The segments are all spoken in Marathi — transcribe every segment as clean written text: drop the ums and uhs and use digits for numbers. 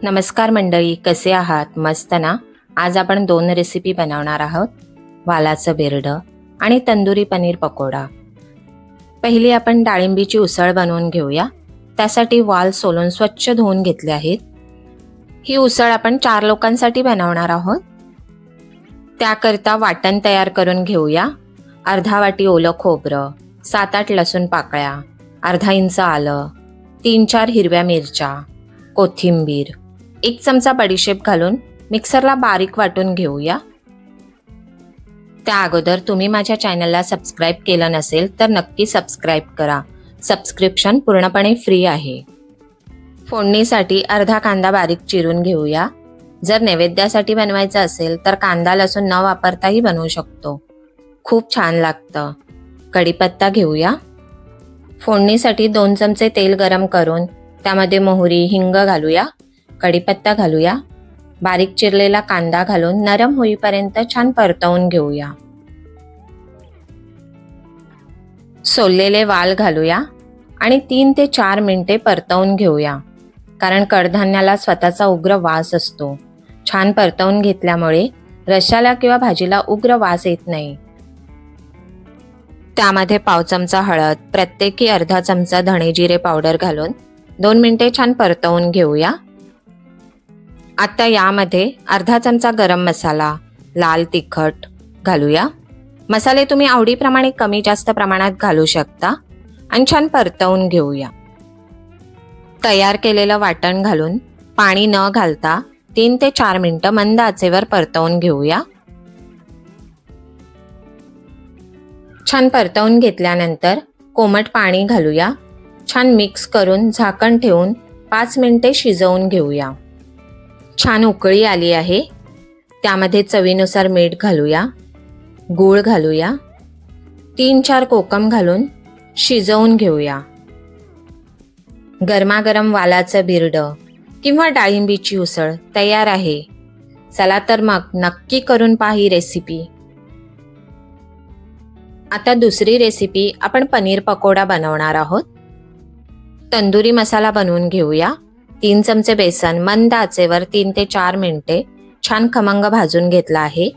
नमस्कार मंडळी, कसे आहात? मस्त ना? आज आपण 2 रेसिपी बनवणार आहोत, वालाचं बेरडं आणि तंदुरी पनीर पकोडा। पहिली आपण डाळिंबीची उसळ बनवून घेऊया। त्यासाठी वाल सोलून स्वच्छ धुवून घेतले आहेत। ही उसळ आपण 4 लोकांसाठी बनवणार आहोत। त्याकरता वाटण तयार करून घेऊया। अर्धा वाटी ओलं खोबरं, 7-8 लसूण पाकळ्या, अर्धा इंच आलं, 3-4 हिरव्या मिरच्या, कोथिंबीर, 1 चमचा बडीशेप घालून मिक्सरला बारीक वाटून घेऊया। त्या अगोदर तुम्ही माझ्या चॅनलला सबस्क्राइब केलं नसेल तर नक्की सबस्क्राइब करा। सबस्क्रिप्शन पूर्णपणे फ्री आहे। फोडणीसाठी अर्धा कांदा बारीक चिरून घेऊया। जर नैवेद्यासाठी बनवायचं असेल तर कांदा लसूण न वापरताही बनवू शकतो, खूप छान लागतं। कढीपत्ता घेऊया। फोडणीसाठी 2 चमचे तेल गरम करून त्यामध्ये मोहरी, हिंग घालूया, कढीपत्ता घालूया, बारीक चिरलेला कांदा घालून नरम होईपर्यंत छान परतवून घेऊया। सोललेले वाल घालूया आणि 3 ते 4 मिनिटे परतवून घेऊया, कारण कडधान्याला स्वतःचा उग्र वास असतो। छान परतवून घेतल्यामुळे रश्श्याला किंवा भाजीला उग्र वास येत नाही। त्यामध्ये पाव चमचा हळद, प्रत्येकी अर्धा चमचा धणे जिरे पावडर घालून 2 मिनिटे छान परतवून घेऊया। आता यामध्ये अर्धा चमचा गरम मसाला, लाल तिखट घालूया। मसाले तुम्ही आवडीप्रमाणे कमी जास्त प्रमाणात घालू शकता आणि छान परतवून घेऊया। तयार केलेलं वाटण घालून पाणी न घालता 3 ते 4 मिनिटं मंद आचेवर परतवून घेऊया। छान परतवून घेतल्यानंतर कोमट पाणी घालूया। छान मिक्स करून झाकण ठेवून 5 मिनिटे शिजवून घेऊया। छान उकळी आली आहे। त्यामध्ये चवीनुसार मीठ घालूया, गूळ घालूया, 3-4 कोकम घालून शिजवून घेऊया। गरमागरम वालाचं बिरडं किंवा डाळिंबीची उसळ तयार आहे। चला तर मग नक्की करून पहा ही रेसिपी। आता दुसरी रेसिपी आपण पनीर पकोडा बनवणार आहोत। तंदुरी मसाला बनवून घेऊया। 3 चमचे बेसन मंद आचेवर 3 ते 4 मिनिटे छान खमंग भाजून घेतला आहे।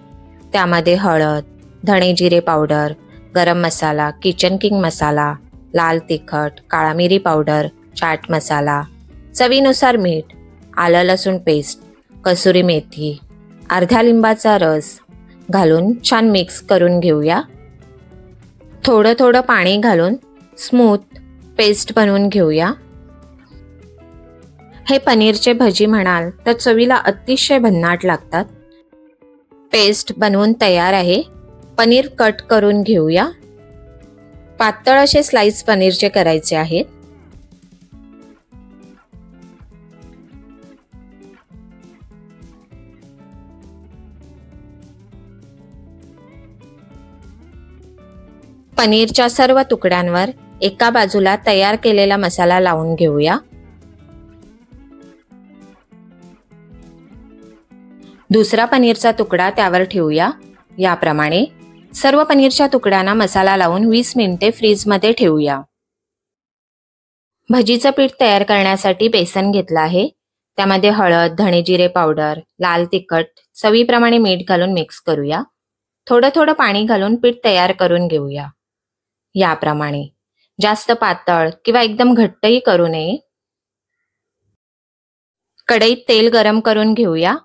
त्यामध्ये हळद, धणे जिरे पावडर, गरम मसाला, किचन किंग मसाला, लाल तिखट, काळा मिरी पावडर, चाट मसाला, चवीनुसार मीठ, आलं लसूण पेस्ट, कसुरी मेथी, अर्ध्या लिंबाचा रस घालून छान मिक्स करून घेऊया। थोडं थोडं पाणी घालून स्मूथ पेस्ट बनवून घेऊया। हे पनीरचे भजी म्हणाल तर चवीला अतिशय भन्नाट लागतात। पेस्ट बनवून तयार आहे। पनीर कट करून घेऊया। पातळ असे स्लाइस पनीरचे करायचे आहेत। पनीरच्या सर्व तुकड्यांवर एका बाजूला तयार केलेला मसाला लावून घेऊया। दुसरा पनीरचा तुकडा त्यावर ठेवूया। याप्रमाणे सर्व पनीरच्या तुकड्यांना मसाला लावून 20 मिनिटे फ्रीजमध्ये ठेवूया। भजीचं पीठ तयार करण्यासाठी बेसन घेतलं आहे। त्यामध्ये हळद, धणे जिरे पावडर, लाल तिखट, चवीप्रमाणे मीठ घालून मिक्स करूया। थोडं थोडं पाणी घालून पीठ तयार करून घेऊया। याप्रमाणे जास्त पातळ किंवा एकदम घट्टही करू नये। कढईत तेल गरम करून घेऊया।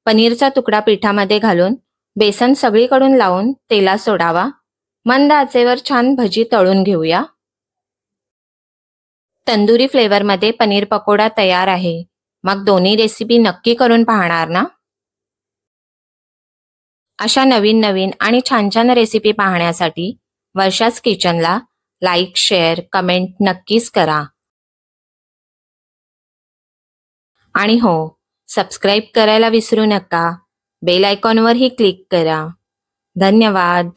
पनीरचा तुकडा पिठामध्ये घालून बेसन सगळीकडून लावून तेलात सोडावा। मंद आचेवर छान भजी तळून घेऊया। तंदुरी फ्लेवरमध्ये पनीर पकोडा तयार आहे। मग दोन्ही रेसिपी नक्की करून पाहणार ना? अशा नवीन नवीन आणि छान छान रेसिपी पाहण्यासाठी वर्षाच किचनला लाईक, शेअर, कमेंट नक्कीच करा। आणि हो, सबस्क्राइब करायला विसरू नका। बेल आयकॉनवरही क्लिक करा। धन्यवाद।